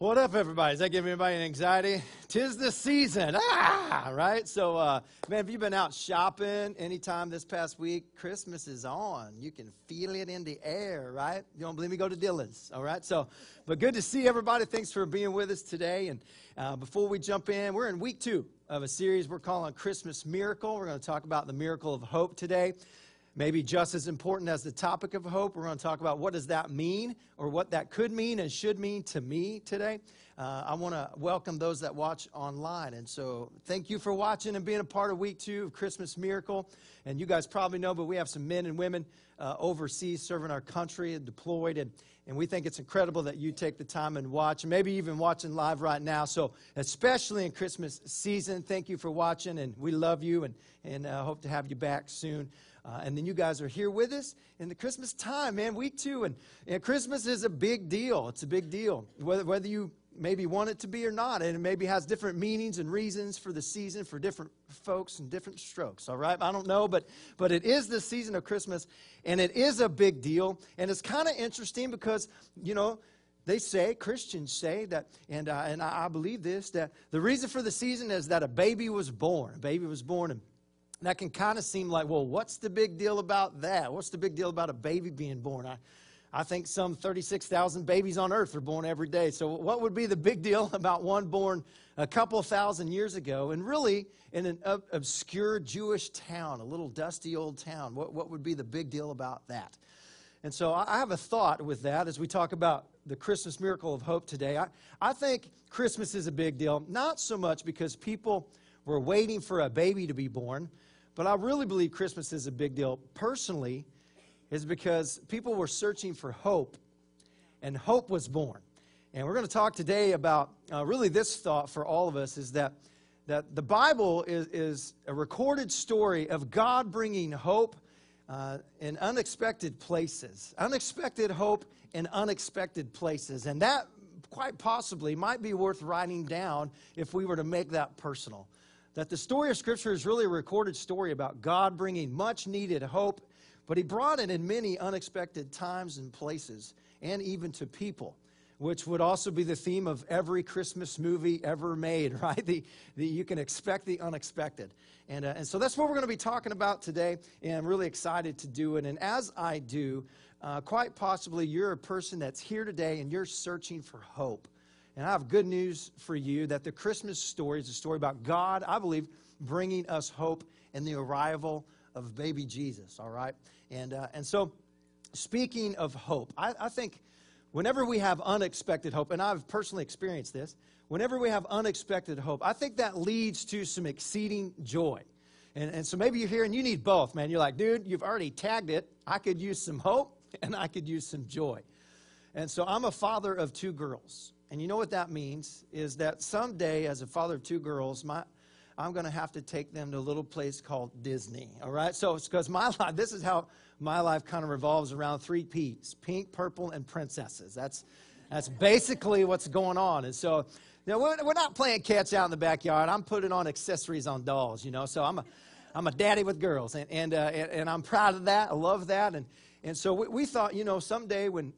What up, everybody? Does that give anybody an anxiety? 'Tis the season. Right? So, man, if you've been out shopping anytime this past week, Christmas is on. You can feel it in the air, right? You don't believe me? Go to Dylan's, all right? So, but good to see everybody. Thanks for being with us today. And before we jump in, we're in week 2 of a series we're calling Christmas Miracle. We're going to talk about the miracle of hope today. Maybe just as important as the topic of hope, we're going to talk about what does that mean or what that could mean and should mean to me today. I want to welcome those that watch online. And so thank you for watching and being a part of week 2 of Christmas Miracle. And you guys probably know, but we have some men and women overseas serving our country and deployed. And we think it's incredible that you take the time and watch, maybe even watching live right now. So especially in Christmas season, thank you for watching. And we love you and hope to have you back soon. And then you guys are here with us in the Christmas time, man, week 2. And Christmas is a big deal. It's a big deal, whether you maybe want it to be or not. And it maybe has different meanings and reasons for the season for different folks and different strokes, all right? I don't know, but it is the season of Christmas, and it is a big deal. And it's kind of interesting because, you know, they say, Christians say that, and I believe this, that the reason for the season is that a baby was born. A baby was born, and that can kind of seem like, well, what's the big deal about that? What's the big deal about a baby being born? I think some 36,000 babies on earth are born every day. So what would be the big deal about one born a couple thousand years ago? And really, in an obscure Jewish town, a little dusty old town, what would be the big deal about that? And so I have a thought with that as we talk about the Christmas miracle of hope today. I think Christmas is a big deal, not so much because people were waiting for a baby to be born, but I really believe Christmas is a big deal personally is because people were searching for hope, and hope was born. And we're going to talk today about really this thought for all of us is that the Bible is a recorded story of God bringing hope in unexpected places. Unexpected hope in unexpected places. And that quite possibly might be worth writing down if we were to make that personal. That the story of Scripture is really a recorded story about God bringing much needed hope, but He brought it in many unexpected times and places, and even to people, which would also be the theme of every Christmas movie ever made, right? You can expect the unexpected. And so that's what we're going to be talking about today, and I'm really excited to do it. And as I do, quite possibly you're a person that's here today and you're searching for hope. And I have good news for you that the Christmas story is a story about God, I believe, bringing us hope in the arrival of baby Jesus, all right? And so speaking of hope, I think whenever we have unexpected hope, and I've personally experienced this, whenever we have unexpected hope, I think that leads to some exceeding joy. And so maybe you're here and you need both, man. You're like, dude, you've already tagged it. I could use some hope and I could use some joy. And so I'm a father of 2 girls. And you know what that means is that someday, as a father of 2 girls, I'm going to have to take them to a little place called Disney, all right? So it's because my life, this is how my life kind of revolves around 3 Ps, pink, purple, and princesses. That's basically what's going on. And so, you know, we're not playing catch out in the backyard. I'm putting on accessories on dolls, you know. So I'm a daddy with girls, and I'm proud of that. I love that. And so we thought, you know, someday when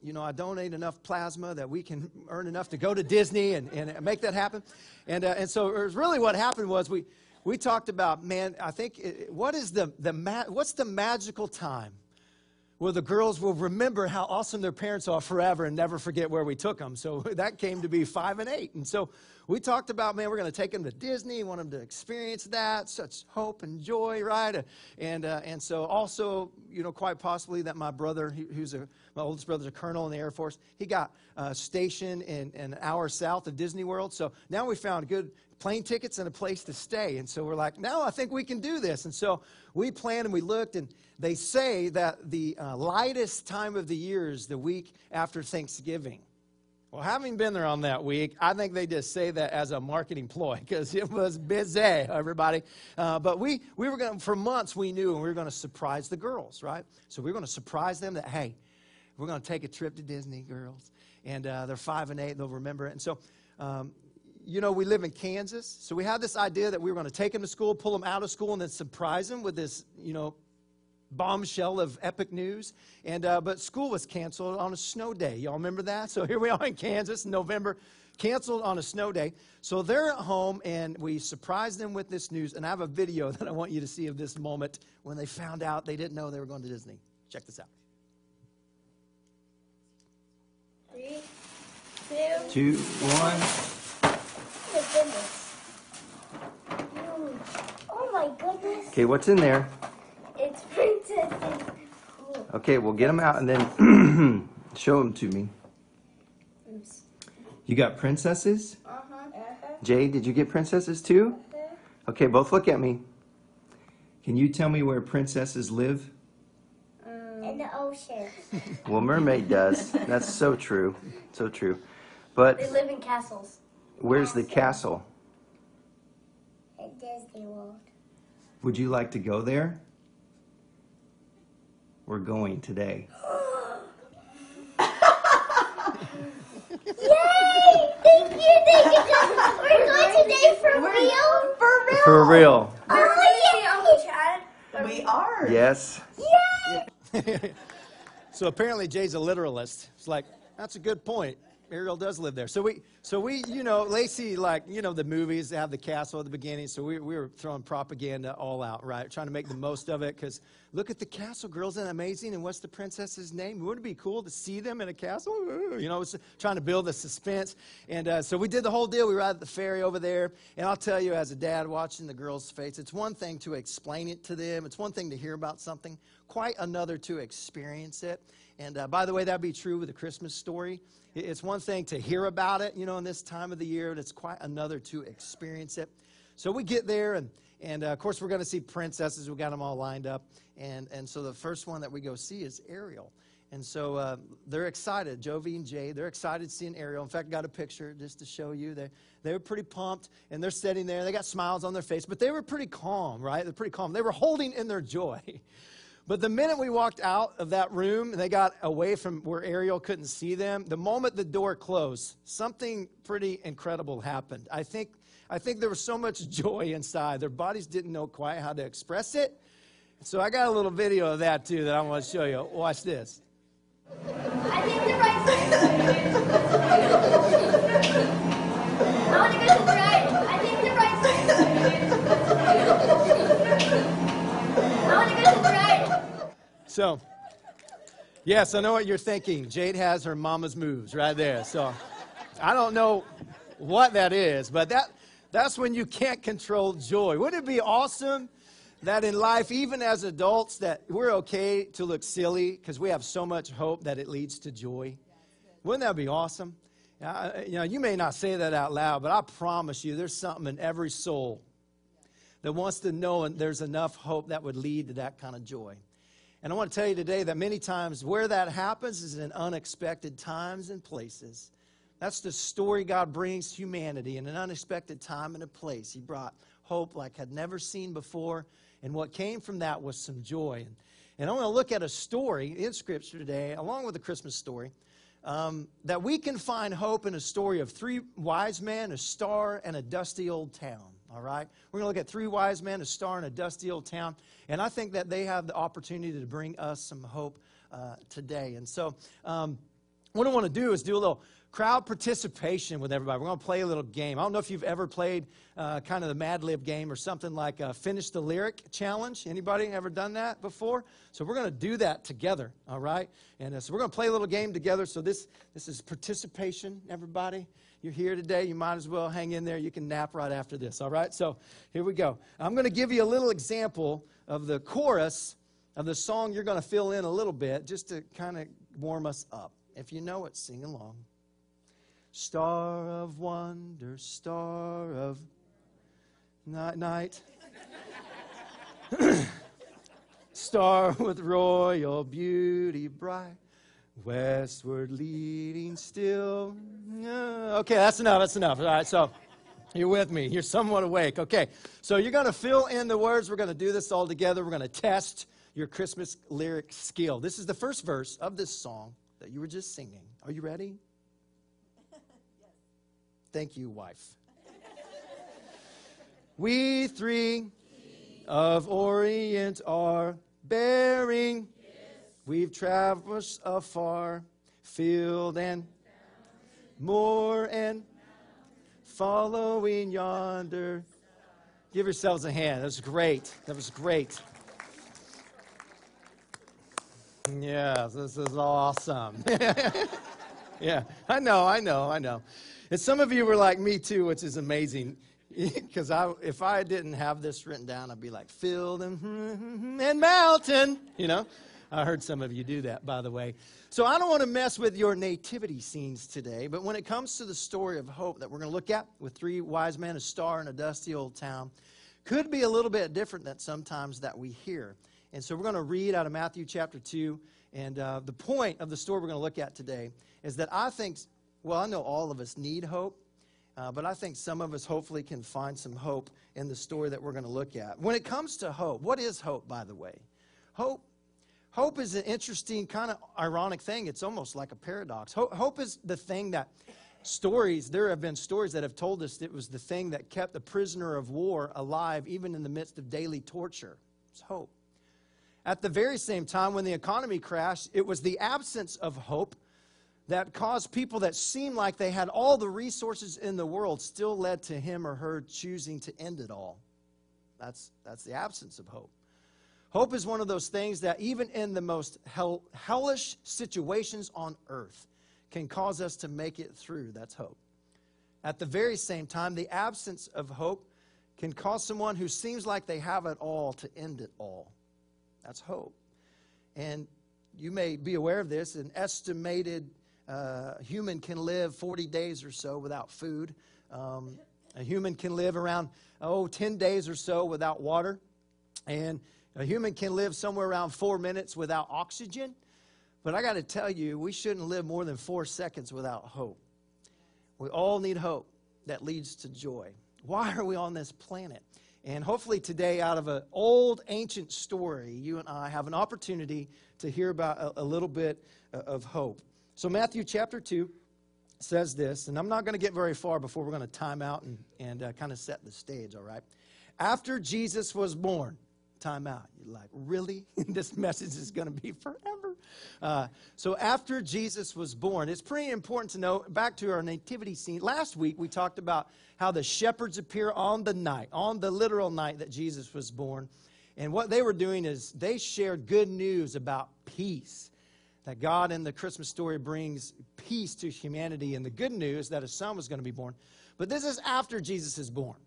you know, I donate enough plasma that we can earn enough to go to Disney and make that happen. And so it was really what happened was we talked about, man, I think, what's the magical time where the girls will remember how awesome their parents are forever and never forget where we took them. So that came to be 5 and 8. And so we talked about, man, we're going to take them to Disney, want them to experience that, such hope and joy, right? And so also, you know, quite possibly that my brother, my oldest brother's a colonel in the Air Force, he got stationed in an hour south of Disney World. So now we found good plane tickets and a place to stay. And so we're like, no, I think we can do this. And so we planned and we looked, and they say that the lightest time of the year is the week after Thanksgiving. Well, having been there on that week, I think they just say that as a marketing ploy because it was busy, everybody. But we were going to, for months we knew, and we were going to surprise the girls, right? So we were going to surprise them that, hey, we're going to take a trip to Disney, girls. And they're 5 and 8, and they'll remember it. And so, you know, we live in Kansas. So we had this idea that we were going to take them to school, pull them out of school, and then surprise them with this, you know, bombshell of epic news. And but school was canceled on a snow day. Y'all remember that? So here we are in Kansas in November, canceled on a snow day. So they're at home, and we surprised them with this news. And I have a video that I want you to see of this moment when they found out they didn't know they were going to Disney. Check this out. 3, 2, 2, 1. Oh my goodness. Oh my goodness. Okay, what's in there? It's princesses. Okay, we'll get them out and then show them to me. Oops. You got princesses? Uh-huh. Jade, did you get princesses too? Okay, both look at me. Can you tell me where princesses live? In the ocean. Well, mermaid does. That's so true. So true. But They live in castles. where's the castle? At Disney World. Would you like to go there? We're going today. Yay! Thank you. We're going today for real? For real? For real. Oh, yeah, Uncle Chad. We are. Yes. Yay! So apparently Jay's a literalist. It's like, that's a good point. Ariel does live there. So we, you know, Lacey, like, you know, the movies, they have the castle at the beginning. So we were throwing propaganda all out, right? Trying to make the most of it. Because look at the castle, girls, isn't that amazing? And what's the princess's name? Wouldn't it be cool to see them in a castle? You know, it's trying to build the suspense. And so we did the whole deal. We ride the ferry over there. And I'll tell you, as a dad watching the girls' face, it's one thing to explain it to them. It's one thing to hear about something. Quite another to experience it. And by the way, that'd be true with the Christmas story. It's one thing to hear about it, you know, in this time of the year, and it's quite another to experience it. So we get there, and of course, we're going to see princesses. We got them all lined up. And so the first one that we go see is Ariel. And so they're excited. Jovi and Jay, they're excited seeing Ariel. In fact, I got a picture just to show you. They were pretty pumped, and they're sitting there. They got smiles on their face, but they were pretty calm, right? They're pretty calm. They were holding in their joy. But the minute we walked out of that room, they got away from where Ariel couldn't see them. The moment the door closed, something pretty incredible happened. I think there was so much joy inside. Their bodies didn't know quite how to express it. So I got a little video of that, too, that I want to show you. Watch this. I think the right side. I want to go to the right. I think the right side. I want to go to the right. So, yes, I know what you're thinking. Jade has her mama's moves right there. So, I don't know what that is, but that's when you can't control joy. Wouldn't it be awesome that in life, even as adults, that we're okay to look silly because we have so much hope that it leads to joy? Wouldn't that be awesome? You know, you may not say that out loud, but I promise you there's something in every soul that wants to know and there's enough hope that would lead to that kind of joy. And I want to tell you today that many times where that happens is in unexpected times and places. That's the story God brings humanity in an unexpected time and a place. He brought hope like I'd never seen before. And what came from that was some joy. And I want to look at a story in Scripture today, along with the Christmas story, that we can find hope in a story of 3 wise men, a star, and a dusty old town. All right? We're going to look at 3 wise men, a star, and a dusty old town. And I think that they have the opportunity to bring us some hope today. And so what I want to do is do a little crowd participation with everybody. We're going to play a little game. I don't know if you've ever played kind of the Mad Lib game or something like Finish the Lyric Challenge. Anybody ever done that before? So we're going to do that together, all right? And so we're going to play a little game together. So this is participation, everybody. You're here today. You might as well hang in there. You can nap right after this, all right? So here we go. I'm going to give you a little example of the chorus of the song you're going to fill in a little bit just to kind of warm us up. If you know it, sing along. Star of wonder, star of night. Star with royal beauty bright. Westward leading still. Okay, that's enough. All right, so you're with me. You're somewhat awake. Okay, so you're going to fill in the words. We're going to do this all together. We're going to test your Christmas lyric skill. This is the first verse of this song that you were just singing. Are you ready? Yes. Thank you, wife. We 3 of Orient are bearing. We've traveled afar, field and moor and following yonder. Give yourselves a hand. That was great. That was great. Yeah, this is awesome. Yeah, I know. And some of you were like me too, which is amazing. Because if I didn't have this written down, I'd be like, field and mountain. You know, I heard some of you do that, by the way. So I don't want to mess with your nativity scenes today, but when it comes to the story of hope that we're going to look at with 3 wise men, a star, and a dusty old town, could be a little bit different than sometimes that we hear. And so we're going to read out of Matthew chapter 2, and the point of the story we're going to look at today is that I know all of us need hope, but I think some of us hopefully can find some hope in the story that we're going to look at. When it comes to hope, what is hope, by the way? Hope is an interesting, kind of ironic thing. It's almost like a paradox. Hope is the thing that there have been stories that have told us it was the thing that kept the prisoner of war alive even in the midst of daily torture. It's hope. At the very same time, when the economy crashed, it was the absence of hope that caused people that seemed like they had all the resources in the world still led to him or her choosing to end it all. That's the absence of hope. Hope is one of those things that even in the most hellish situations on earth can cause us to make it through. That's hope. At the very same time, the absence of hope can cause someone who seems like they have it all to end it all. That's hope. And you may be aware of this. An estimated human can live 40 days or so without food. A human can live around, 10 days or so without water. And a human can live somewhere around 4 minutes without oxygen. But I got to tell you, we shouldn't live more than 4 seconds without hope. We all need hope that leads to joy. Why are we on this planet? And hopefully today, out of an old, ancient story, you and I have an opportunity to hear about a little bit of hope. So Matthew chapter 2 says this, and I'm not going to get very far before we're going to time out and kind of set the stage, all right? After Jesus was born, time out. You're like, really? This message is going to be forever. So after Jesus was born, it's pretty important to know, back to our nativity scene. Last week, we talked about how the shepherds appear on the literal night that Jesus was born. And what they were doing is they shared good news about peace. That God in the Christmas story brings peace to humanity, and the good news that a son was going to be born. But this is after Jesus is born.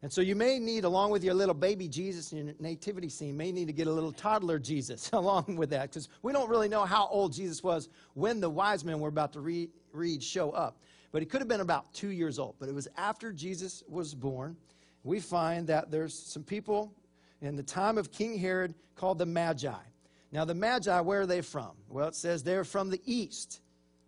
And so you may need, along with your little baby Jesus in your nativity scene, may need to get a little toddler Jesus along with that, because we don't really know how old Jesus was when the wise men we're about to read show up. But he could have been about 2 years old. But it was after Jesus was born. We find that there's some people in the time of King Herod called the Magi. Now the Magi, where are they from? Well, it says they're from the east.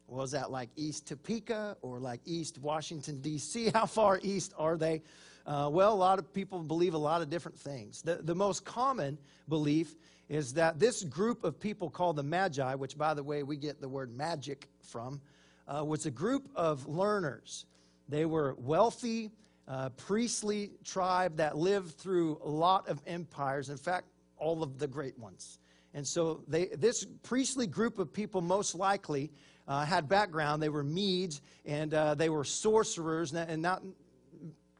Well, is that like East Topeka or like East Washington, D.C.? How far east are they? Well, a lot of people believe a lot of different things. The most common belief is that this group of people called the Magi, which, by the way, we get the word magic from, was a group of learners. They were wealthy, priestly tribe that lived through a lot of empires. In fact, all of the great ones. And so this priestly group of people most likely had background. They were Medes, and they were sorcerers, and not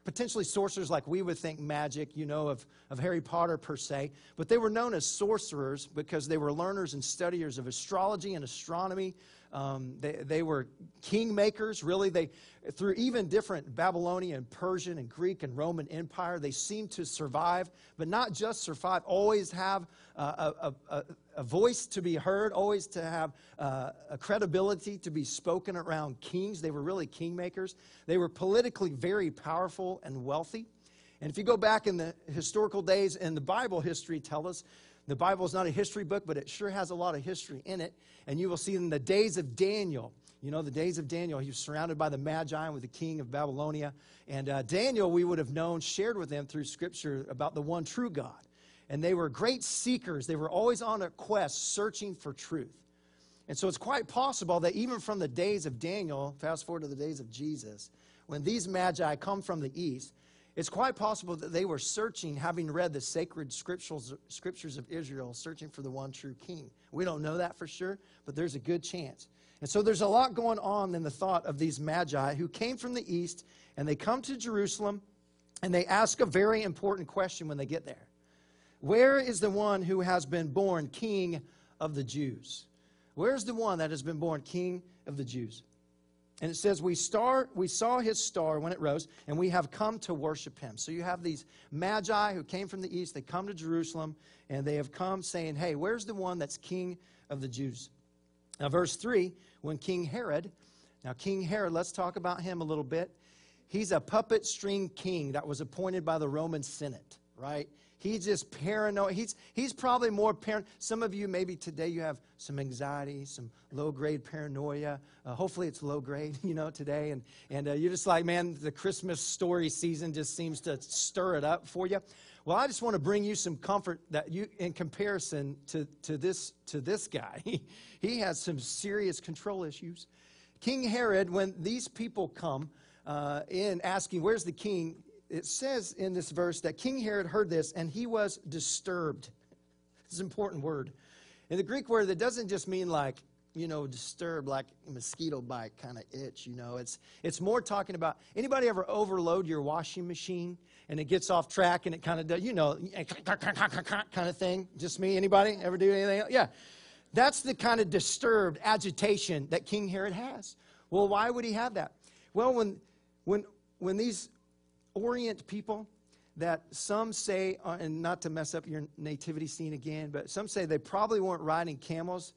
potentially sorcerers like we would think magic, of Harry Potter per se. But they were known as sorcerers because they were learners and studiers of astrology and astronomy. They were kingmakers, really. Through even different Babylonian, Persian, and Greek and Roman Empire, they seemed to survive, but not just survive, always have a voice to be heard, always to have a credibility to be spoken around kings. They were really kingmakers. They were politically very powerful and wealthy. And if you go back in the historical days, and the Bible history tell us, the Bible is not a history book, but it sure has a lot of history in it. And you will see in the days of Daniel, the days of Daniel, he was surrounded by the Magi and with the king of Babylonia. And Daniel, we would have known, shared with them through Scripture about the one true God. And they were great seekers. They were always on a quest searching for truth. And so it's quite possible that even from the days of Daniel, fast forward to the days of Jesus, when these Magi come from the east, it's quite possible that they were searching, having read the sacred scriptures of Israel, searching for the one true king. We don't know that for sure, but there's a good chance. And so there's a lot going on in the thought of these Magi who came from the east, and they come to Jerusalem, and they ask a very important question when they get there. Where is the one who has been born King of the Jews? Where's the one that has been born King of the Jews? And it says, we saw his star when it rose, and we have come to worship him. So you have these Magi who came from the east. They come to Jerusalem, and they have come saying, hey, where's the one that's King of the Jews? Now, verse 3, when King Herod, let's talk about him a little bit. He's a puppet string king that was appointed by the Roman Senate, right? He's just paranoid. He's probably more paranoid. Some of you, maybe today you have some anxiety, some low-grade paranoia. Hopefully it's low-grade, today. And you're just like, man, the Christmas story season just seems to stir it up for you. Well, I just want to bring you some comfort that you, in comparison to this guy, he has some serious control issues. King Herod, when these people come in asking, where's the king? It says in this verse that King Herod heard this, and he was disturbed. It's an important word. In the Greek word, that doesn't just mean like, disturbed, like a mosquito bite kind of itch, It's more talking about, anybody ever overload your washing machine and it gets off track and it kind of does, kind of thing? Just me? Anybody ever do anything else? Yeah. That's the kind of disturbed agitation that King Herod has. Well, why would he have that? Well, when these Orient people that some say, and not to mess up your nativity scene again, but some say they probably weren't riding camels.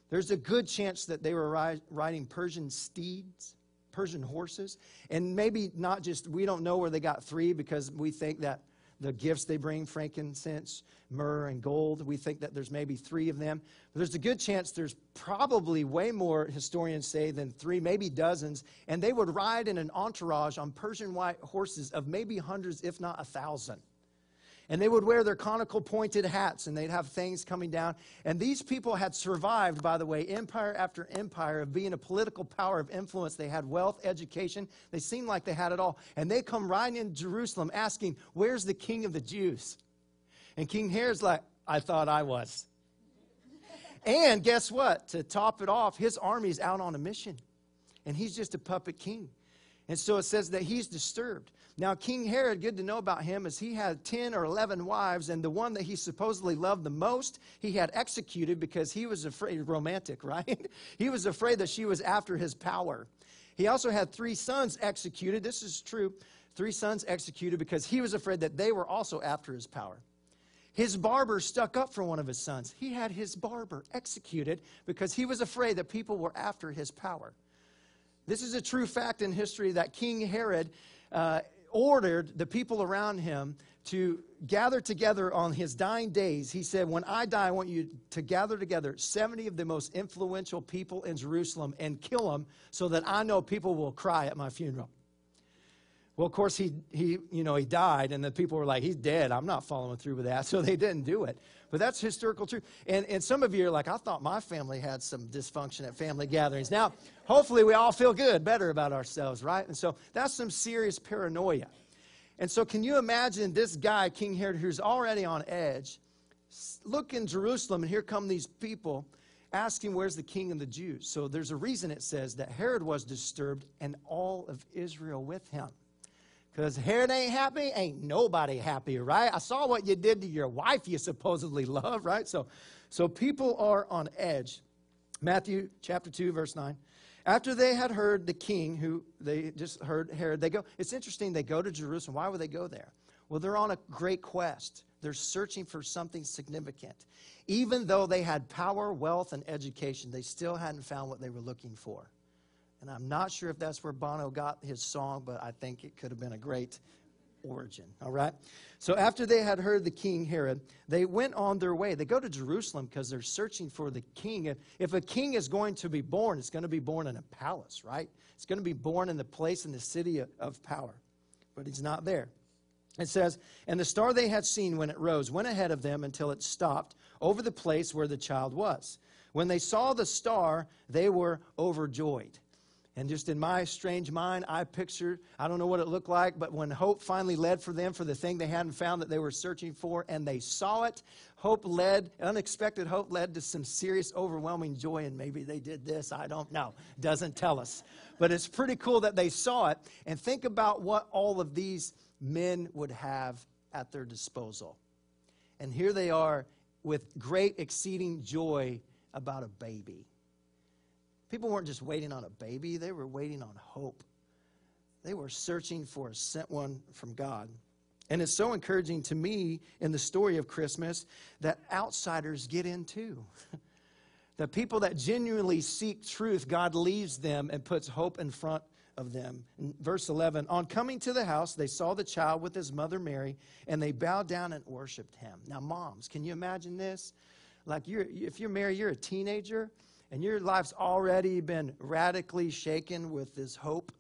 There's a good chance that they were riding Persian steeds, Persian horses. And maybe not just, we don't know where they got 3 because we think that the gifts they bring, frankincense, myrrh, and gold, we think that there's maybe 3 of them. But there's a good chance there's probably way more, historians say, than 3, maybe dozens. And they would ride in an entourage on Persian white horses of maybe hundreds, if not 1,000. And they would wear their conical pointed hats, and they'd have things coming down. And these people had survived, by the way, empire after empire of being a political power of influence. They had wealth, education. They seemed like they had it all. And they come riding in Jerusalem asking, where's the King of the Jews? And King Herod's like, I thought I was. And guess what? To top it off, his army's out on a mission. And he's just a puppet king. And so it says that he's disturbed. Now, King Herod, good to know about him, is he had 10 or 11 wives, and the one that he supposedly loved the most, he had executed because he was afraid, romantic, right? He was afraid that she was after his power. He also had 3 sons executed. This is true. 3 sons executed because he was afraid that they were also after his power. His barber stuck up for one of his sons. He had his barber executed because he was afraid that people were after his power. This is a true fact in history that King Herod ordered the people around him to gather together on his dying days. He said, when I die, I want you to gather together 70 of the most influential people in Jerusalem and kill them so that I know people will cry at my funeral. Well, of course, he died, and the people were like, he's dead. I'm not following through with that. So they didn't do it. But that's historical truth. And some of you are like, I thought my family had some dysfunction at family gatherings. Now, hopefully we all feel better about ourselves, right? And so that's some serious paranoia. And so can you imagine this guy, King Herod, who's already on edge, look in Jerusalem, and here come these people asking, where's the King of the Jews? So there's a reason it says that Herod was disturbed and all of Israel with him. Because Herod ain't happy, ain't nobody happy, right? I saw what you did to your wife you supposedly love, right? So people are on edge. Matthew chapter 2, verse 9. After they had heard the king, who they just heard Herod, they go. It's interesting, they go to Jerusalem. Why would they go there? Well, they're on a great quest. They're searching for something significant. Even though they had power, wealth, and education, they still hadn't found what they were looking for. And I'm not sure if that's where Bono got his song, but I think it could have been a great origin, all right? So after they had heard the king Herod, they went on their way. They go to Jerusalem because they're searching for the king. If a king is going to be born, it's going to be born in a palace, right? It's going to be born in the place in the city of power. But he's not there. It says, and the star they had seen when it rose went ahead of them until it stopped over the place where the child was. When they saw the star, they were overjoyed. And just in my strange mind, I pictured, I don't know what it looked like, but when hope finally led for them for the thing they hadn't found that they were searching for, and they saw it, unexpected hope led to some serious, overwhelming joy, and maybe they did this, I don't know. Doesn't tell us. But it's pretty cool that they saw it, and think about what all of these men would have at their disposal. And here they are with great exceeding joy about a baby. People weren't just waiting on a baby, they were waiting on hope. They were searching for a sent one from God. And it's so encouraging to me in the story of Christmas that outsiders get in too. The people that genuinely seek truth, God leaves them and puts hope in front of them. In verse 11, on coming to the house, they saw the child with his mother Mary, and they bowed down and worshiped him. Now, moms, can you imagine this? Like, if you're married, you're a teenager, and your life's already been radically shaken with this hope.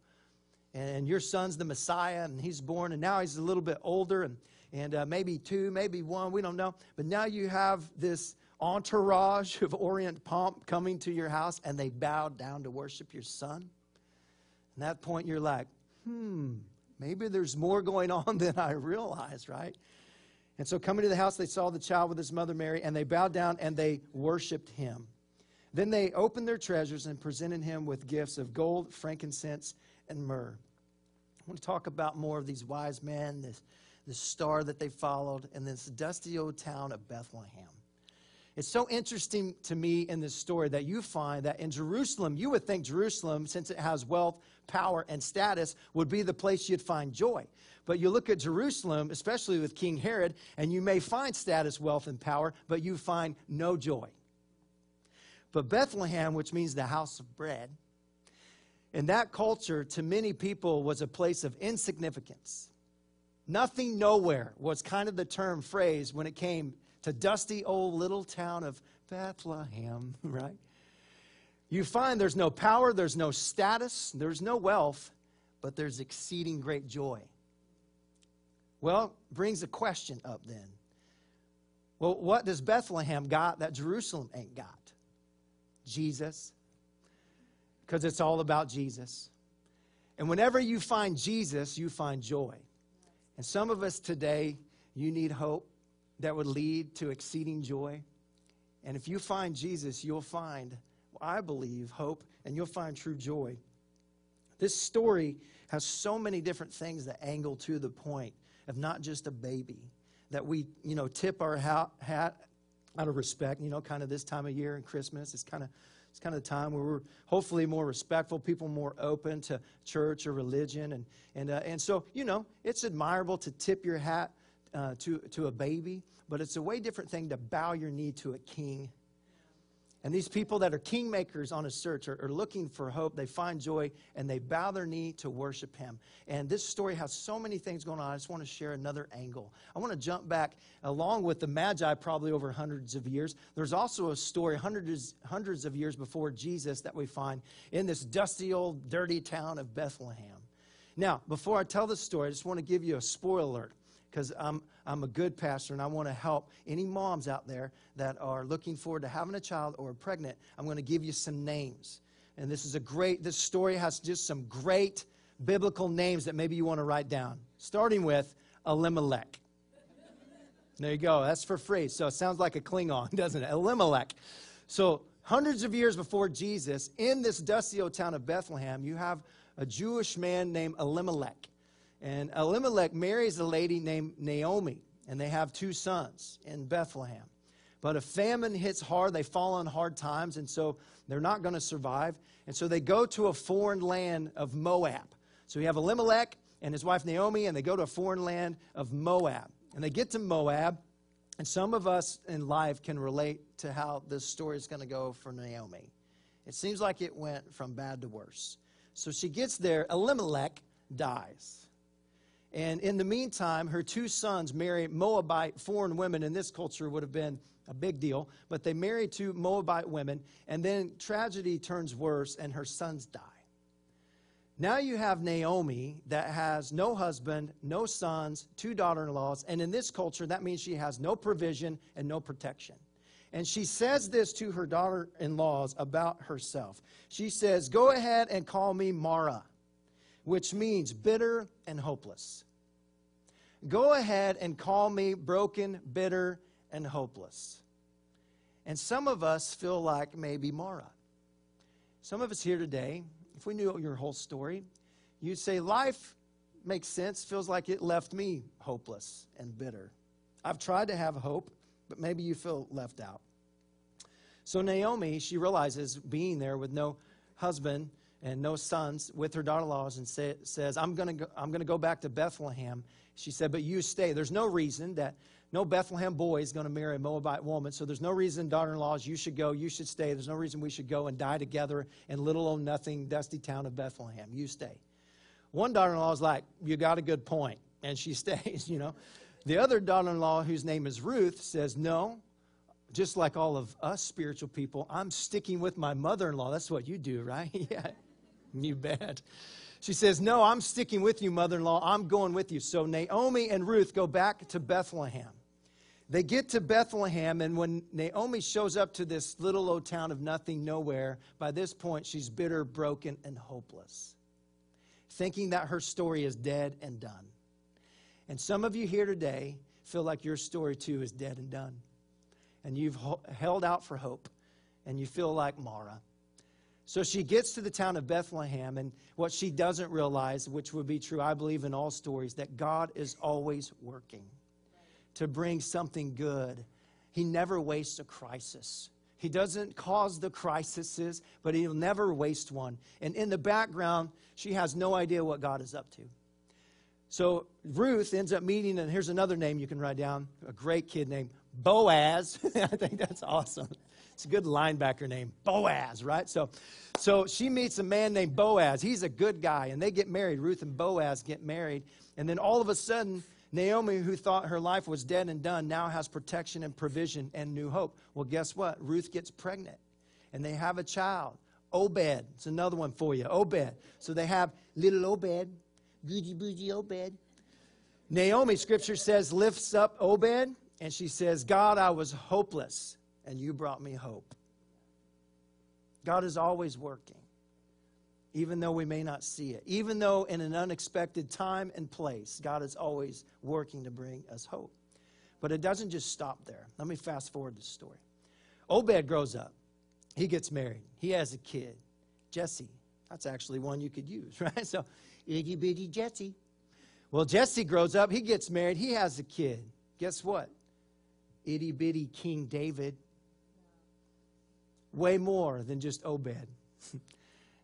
And your son's the Messiah, and he's born, and now he's a little bit older, and maybe 2, maybe 1, we don't know. But now you have this entourage of Orient pomp coming to your house, and they bowed down to worship your son. At that point, you're like, maybe there's more going on than I realized, right? And so coming to the house, they saw the child with his mother Mary, and they bowed down and they worshiped him. Then they opened their treasures and presented him with gifts of gold, frankincense, and myrrh. I want to talk about more of these wise men, this star that they followed, and this dusty old town of Bethlehem. It's so interesting to me in this story that you find that in Jerusalem, you would think Jerusalem, since it has wealth, power, and status, would be the place you'd find joy. But you look at Jerusalem, especially with King Herod, and you may find status, wealth, and power, but you find no joy. But Bethlehem, which means the house of bread, in that culture, to many people, was a place of insignificance. Nothing, nowhere was kind of the term phrase when it came to dusty old little town of Bethlehem, right? You find there's no power, there's no status, there's no wealth, but there's exceeding great joy. Well, brings a question up then. Well, what does Bethlehem got that Jerusalem ain't got? Jesus. Because it's all about Jesus. And whenever you find Jesus, you find joy. And some of us today, you need hope that would lead to exceeding joy. And if you find Jesus, you'll find, I believe, hope, and you'll find true joy. This story has so many different things that angle to the point of not just a baby, that we, tip our hat out of respect, kind of this time of year and Christmas. It's kind of the time where we're hopefully more respectful, people more open to church or religion. And so, it's admirable to tip your hat to a baby, but it's a way different thing to bow your knee to a king. And these people that are kingmakers on a search are looking for hope. They find joy, and they bow their knee to worship him. And this story has so many things going on. I just want to share another angle. I want to jump back along with the Magi probably over hundreds of years. There's also a story hundreds of years before Jesus that we find in this dusty old dirty town of Bethlehem. Now, before I tell this story, I just want to give you a spoiler alert, because I'm a good pastor, and I want to help any moms out there that are looking forward to having a child or pregnant. I'm going to give you some names. And this story has just some great biblical names that maybe you want to write down, starting with Elimelech. There you go. That's for free. So it sounds like a Klingon, doesn't it? Elimelech. So hundreds of years before Jesus, in this dusty old town of Bethlehem, you have a Jewish man named Elimelech. And Elimelech marries a lady named Naomi, and they have 2 sons in Bethlehem. But a famine hits hard. They fall on hard times, and so they're not going to survive. And so they go to a foreign land of Moab. So you have Elimelech and his wife Naomi, and they go to a foreign land of Moab. And they get to Moab, and some of us in life can relate to how this story is going to go for Naomi. It seems like it went from bad to worse. So she gets there. Elimelech dies. And in the meantime, her 2 sons marry Moabite foreign women. In this culture would have been a big deal. But they marry 2 Moabite women. And then tragedy turns worse, and her sons die. Now you have Naomi that has no husband, no sons, 2 daughter-in-laws. And in this culture, that means she has no provision and no protection. And she says this to her daughter-in-laws about herself. She says, "Go ahead and call me Mara," which means bitter and hopeless. Go ahead and call me broken, bitter, and hopeless. And some of us feel like maybe Mara. Some of us here today, if we knew your whole story, you'd say, life makes sense, feels like it left me hopeless and bitter. I've tried to have hope, but maybe you feel left out. So Naomi, she realizes being there with no husband and no sons with her daughter-in-laws and says, I'm going to go back to Bethlehem. She said, but you stay. There's no reason that no Bethlehem boy is going to marry a Moabite woman, so there's no reason, daughter-in-laws, you should go, you should stay. There's no reason we should go and die together in little old nothing, dusty town of Bethlehem. You stay. One daughter-in-law is like, you got a good point, and she stays, you know. The other daughter-in-law, whose name is Ruth, says, no, just like all of us spiritual people, I'm sticking with my mother-in-law. That's what you do, right? Yeah, you bet. She says, no, I'm sticking with you, mother-in-law. I'm going with you. So Naomi and Ruth go back to Bethlehem. They get to Bethlehem, and when Naomi shows up to this little old town of nothing, nowhere, by this point, she's bitter, broken, and hopeless, thinking that her story is dead and done. And some of you here today feel like your story, too, is dead and done. And you've held out for hope, and you feel like Mara. So she gets to the town of Bethlehem, and what she doesn't realize, which would be true, I believe, in all stories, that God is always working to bring something good. He never wastes a crisis. He doesn't cause the crises, but he'll never waste one. And in the background, she has no idea what God is up to. So Ruth ends up meeting, and here's another name you can write down, a great kid named Boaz. I think that's awesome. It's a good linebacker name, Boaz, right? So she meets a man named Boaz. He's a good guy, and they get married. Ruth and Boaz get married. And then all of a sudden, Naomi, who thought her life was dead and done, now has protection and provision and new hope. Well, guess what? Ruth gets pregnant, and they have a child, Obed. It's another one for you, Obed. So they have little Obed, bougie Obed. Naomi, Scripture says, lifts up Obed, and she says, God, I was hopeless, and you brought me hope. God is always working, even though we may not see it. Even though in an unexpected time and place, God is always working to bring us hope. But it doesn't just stop there. Let me fast forward the story. Obed grows up. He gets married. He has a kid, Jesse. That's actually one you could use, right? So, itty bitty Jesse. Well, Jesse grows up. He gets married. He has a kid. Guess what? Itty bitty King David. Way more than just Obed.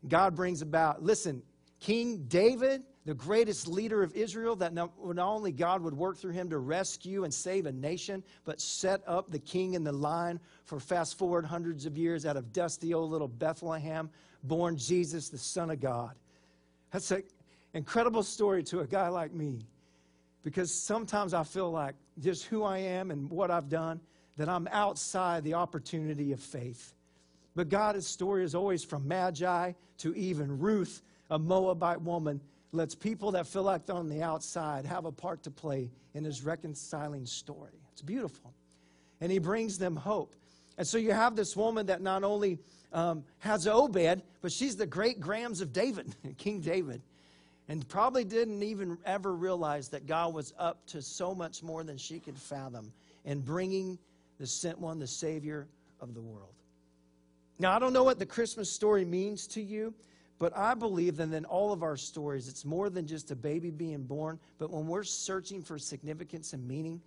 God brings about, listen, King David, the greatest leader of Israel, that not only God would work through him to rescue and save a nation, but set up the king in the line for fast forward hundreds of years out of dusty old little Bethlehem, born Jesus, the Son of God. That's an incredible story to a guy like me, because sometimes I feel like just who I am and what I've done, that I'm outside the opportunity of faith. But God's story is always from Magi to even Ruth, a Moabite woman, lets people that feel like they're on the outside have a part to play in his reconciling story. It's beautiful. And he brings them hope. And so you have this woman that not only has Obed, but she's the great-grams of David, King David. And probably didn't even ever realize that God was up to so much more than she could fathom in bringing the sent one, the Savior of the world. Now, I don't know what the Christmas story means to you, but I believe that in all of our stories, it's more than just a baby being born, but when we're searching for significance and meaning,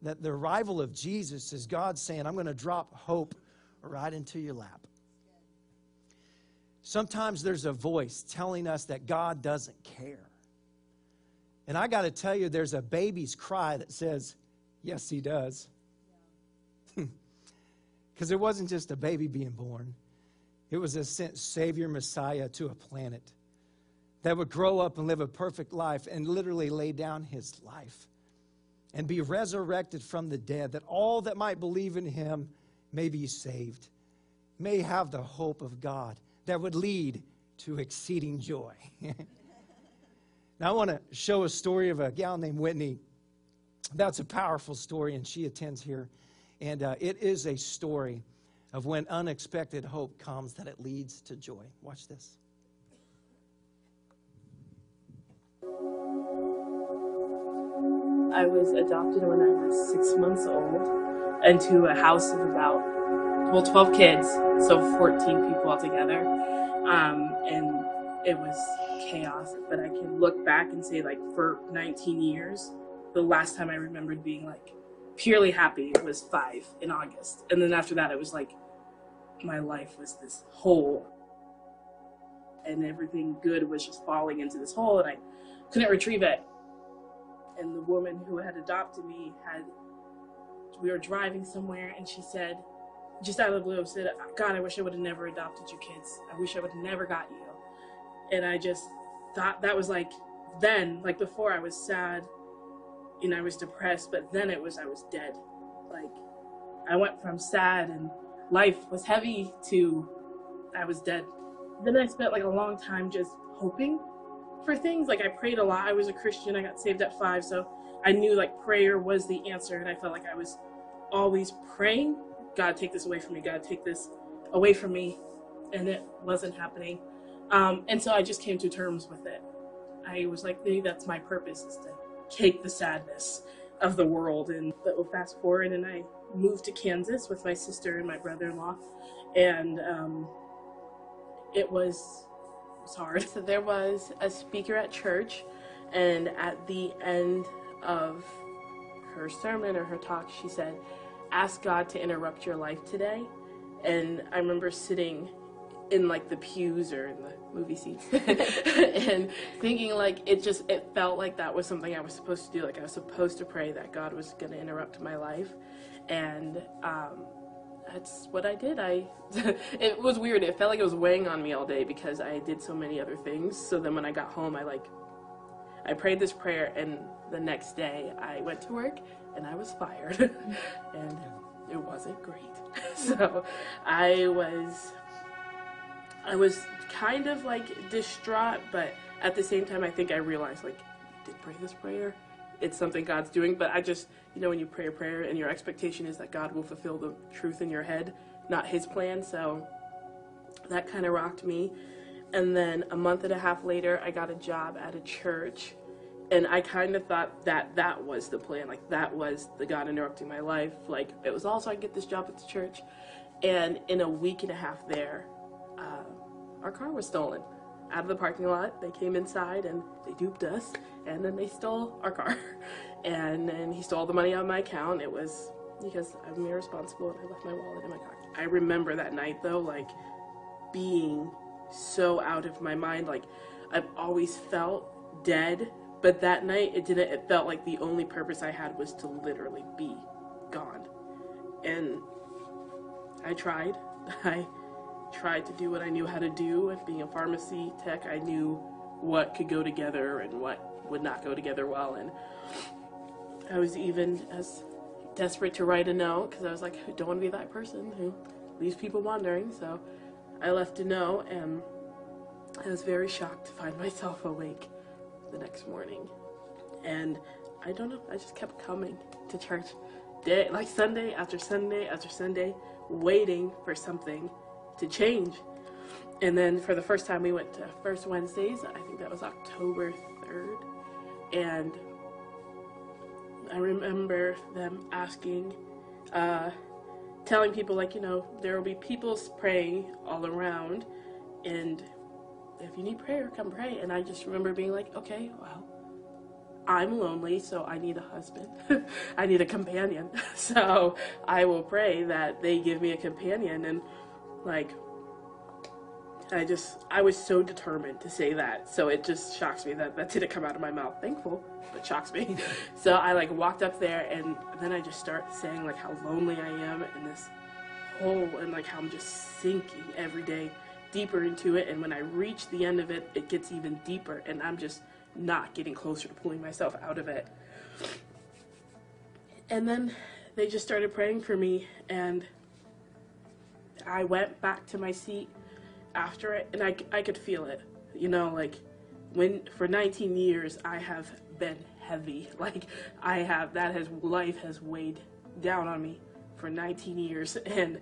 that the arrival of Jesus is God saying, I'm going to drop hope right into your lap. Sometimes there's a voice telling us that God doesn't care. And I got to tell you, there's a baby's cry that says, yes, he does. Because it wasn't just a baby being born. It was a sent Savior Messiah to a planet that would grow up and live a perfect life and literally lay down his life and be resurrected from the dead, that all that might believe in him may be saved, may have the hope of God that would lead to exceeding joy. Now, I want to show a story of a gal named Whitney. That's a powerful story, and she attends here And it is a story of when unexpected hope comes, that it leads to joy. Watch this. I was adopted when I was 6 months old into a house of about, 12 kids, so 14 people altogether. And it was chaos, but I can look back and say, like, for 19 years, the last time I remembered being, like, purely happy was 5 in August. And then after that, it was like my life was this hole, and everything good was just falling into this hole, and I couldn't retrieve it. And the woman who had adopted me we were driving somewhere, and she said, just out of the blue, said, God, I wish I would have never adopted you kids. I wish I would have never got you. And I just thought that was like, then, like before I was sad and I was depressed, but then I was dead. Like, I went from sad and life was heavy to I was dead. Then I spent like a long time just hoping for things. Like, I prayed a lot. I was a Christian. I got saved at 5, so I knew like prayer was the answer, and I felt like I was always praying, God, take this away from me. God, take this away from me. And it wasn't happening. And so I just came to terms with it. I was like, maybe that's my purpose, is to take the sadness of the world. And but we'll fast forward, and I moved to Kansas with my sister and my brother-in-law. And it was hard. So there was a speaker at church, and at the end of her sermon or her talk, she said, ask God to interrupt your life today. And I remember sitting in like the pews or in the movie seats and thinking like it felt like that was something I was supposed to do. Like, I was supposed to pray that God was going to interrupt my life. And that's what I did. It was weird. It felt like it was weighing on me all day because I did so many other things. So then when I got home, I prayed this prayer, and the next day I went to work and I was fired. And it wasn't great. So I was kind of like distraught, but at the same time I think I realized, like, you did pray this prayer. It's something God's doing. But I just, when you pray a prayer and your expectation is that God will fulfill the truth in your head, not his plan. So that kind of rocked me. And then a month and a half later, I got a job at a church. And I kind of thought that was the plan. Like, that was the God interrupting my life. Like, it was also I get this job at the church. And in a week and a half there, our car was stolen out of the parking lot. They came inside and they duped us. And then they stole our car. And then he stole the money out of my account. It was because I'm irresponsible and I left my wallet in my car. I remember that night, though, like, being so out of my mind. Like, I've always felt dead. But that night, it felt like the only purpose I had was to literally be gone. And I tried. I tried to do what I knew how to do. And being a pharmacy tech, I knew what could go together and what would not go together well. And I was even as desperate to write a note, because I was like, I don't want to be that person who leaves people wondering. So I left a note, and I was very shocked to find myself awake the next morning. And I don't know, I just kept coming to church Sunday after Sunday after Sunday, waiting for something to change. And then for the first time we went to First Wednesdays. I think that was October 3rd. And I remember them asking, telling people, like, there will be people praying all around, and if you need prayer, come pray. And I just remember being like, okay, well, I'm lonely, so I need a husband. I need a companion. So I will pray that they give me a companion. And like, I was so determined to say that. So it just shocks me that didn't come out of my mouth. Thankful, but shocks me. So I like walked up there, and then I just start saying like how lonely I am in this hole, and like how I'm just sinking every day deeper into it. And when I reach the end of it, it gets even deeper, and I'm just not getting closer to pulling myself out of it. And then they just started praying for me, and I went back to my seat after it, and I could feel it, like, when for 19 years I have been heavy, like life has weighed down on me for 19 years, and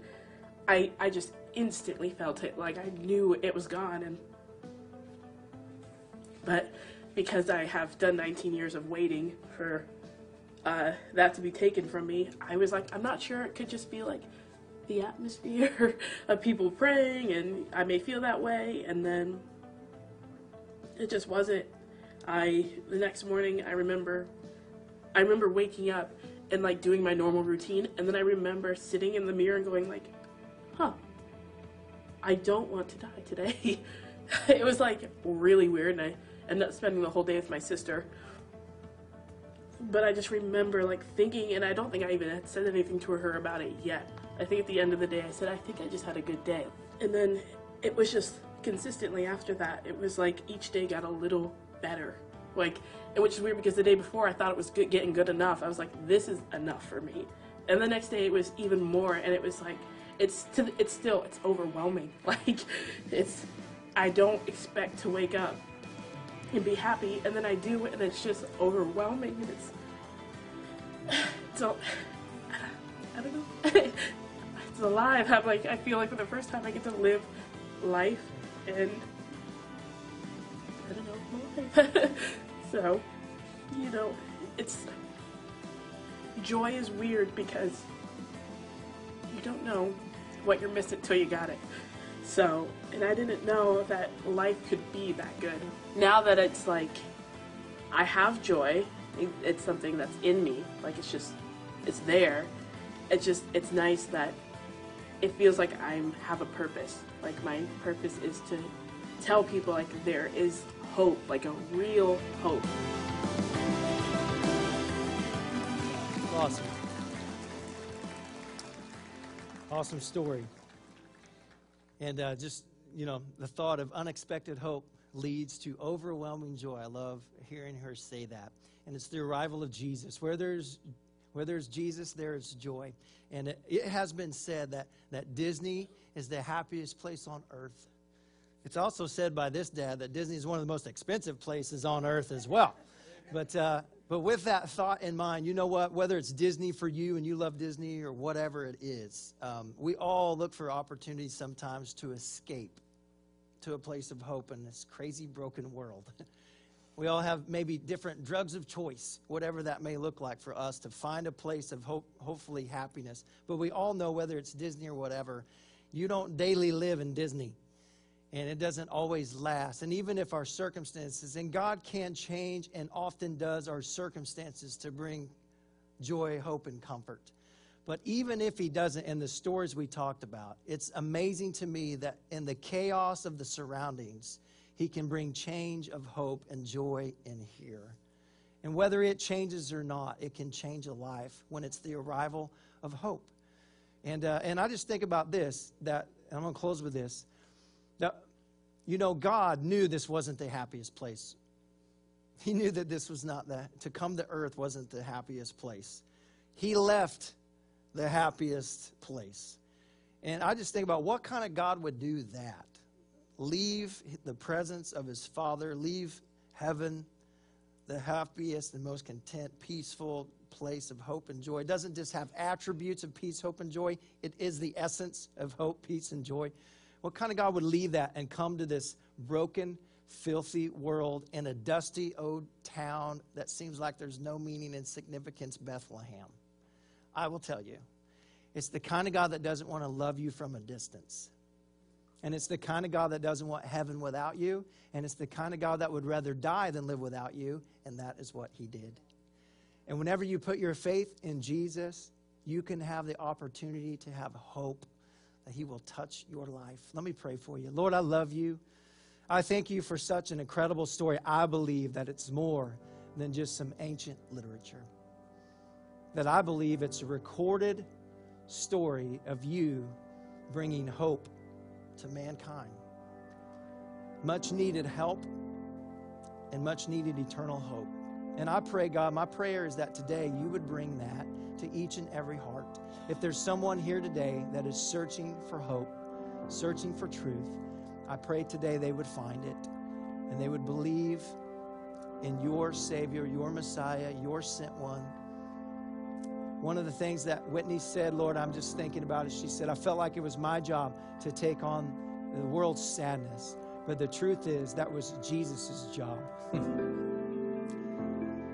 I just instantly felt it. Like, I knew it was gone. But because I have done 19 years of waiting for that to be taken from me, I was like, I'm not sure. It could just be like the atmosphere of people praying, and I may feel that way. And then it just wasn't. The next morning, I remember waking up and like doing my normal routine, and then I remember sitting in the mirror and going like, I don't want to die today. It was like really weird, and I ended up spending the whole day with my sister. But I just remember like thinking, and I don't think I even had said anything to her about it yet. I think at the end of the day I said, I think I just had a good day. And then it was just consistently after that, it was like each day got a little better. Like, which is weird because the day before I thought it was getting good enough. I was like, this is enough for me. And the next day it was even more, and it was like, it's overwhelming. Like, I don't expect to wake up and be happy, and then I do, and it's just overwhelming, and so I don't know. It's alive. I feel like for the first time I get to live life, and I don't know, life. So, joy is weird because you don't know what you're missing till you got it. So, and I didn't know that life could be that good. Now that it's like, I have joy, it's something that's in me, like it's there. It's nice that it feels like I have a purpose. Like, my purpose is to tell people like there is hope, like a real hope. Awesome. Awesome story. And the thought of unexpected hope leads to overwhelming joy. I love hearing her say that. And it's the arrival of Jesus. Where there's Jesus, there is joy. And it has been said that Disney is the happiest place on earth. It's also said by this dad that Disney is one of the most expensive places on earth as well. But with that thought in mind, you know what? Whether it's Disney for you and you love Disney or whatever it is, we all look for opportunities sometimes to escape to a place of hope in this crazy, broken world. We all have maybe different drugs of choice, whatever that may look like for us, to find a place of hope, hopefully happiness. But we all know, whether it's Disney or whatever, you don't daily live in Disney. And it doesn't always last. And even if our circumstances, and God can change and often does our circumstances to bring joy, hope, and comfort. But even if he doesn't, in the stories we talked about, it's amazing to me that in the chaos of the surroundings, he can bring change of hope and joy in here. And whether it changes or not, it can change a life when it's the arrival of hope. And I just think about this, and I'm going to close with this. Now, God knew this wasn't the happiest place. He knew that this was not to come to earth wasn't the happiest place. He left the happiest place. And I just think about what kind of God would do that. Leave the presence of his Father, leave heaven, the happiest and most content, peaceful place of hope and joy. It doesn't just have attributes of peace, hope, and joy. It is the essence of hope, peace, and joy. What kind of God would leave that and come to this broken, filthy world in a dusty old town that seems like there's no meaning and significance, Bethlehem? I will tell you, it's the kind of God that doesn't want to love you from a distance. And it's the kind of God that doesn't want heaven without you. And it's the kind of God that would rather die than live without you. And that is what he did. And whenever you put your faith in Jesus, you can have the opportunity to have hope that he will touch your life. Let me pray for you. Lord, I love you. I thank you for such an incredible story. I believe that it's more than just some ancient literature. That I believe it's a recorded story of you bringing hope to mankind. Much needed help and much needed eternal hope. And I pray, God, my prayer is that today you would bring that to each and every heart. If there's someone here today that is searching for hope, searching for truth, I pray today they would find it and they would believe in your Savior, your Messiah, your sent one, One of the things that Whitney said, Lord, I'm just thinking about it. She said, I felt like it was my job to take on the world's sadness. But the truth is, that was Jesus' job.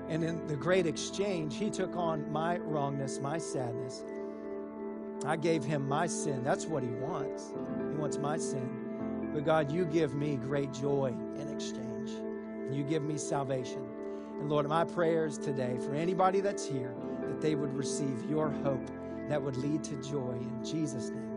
And in the great exchange, he took on my wrongness, my sadness. I gave him my sin. That's what he wants. He wants my sin. But God, you give me great joy in exchange. You give me salvation. And Lord, my prayers today for anybody that's here, that they would receive your hope that would lead to joy in Jesus' name.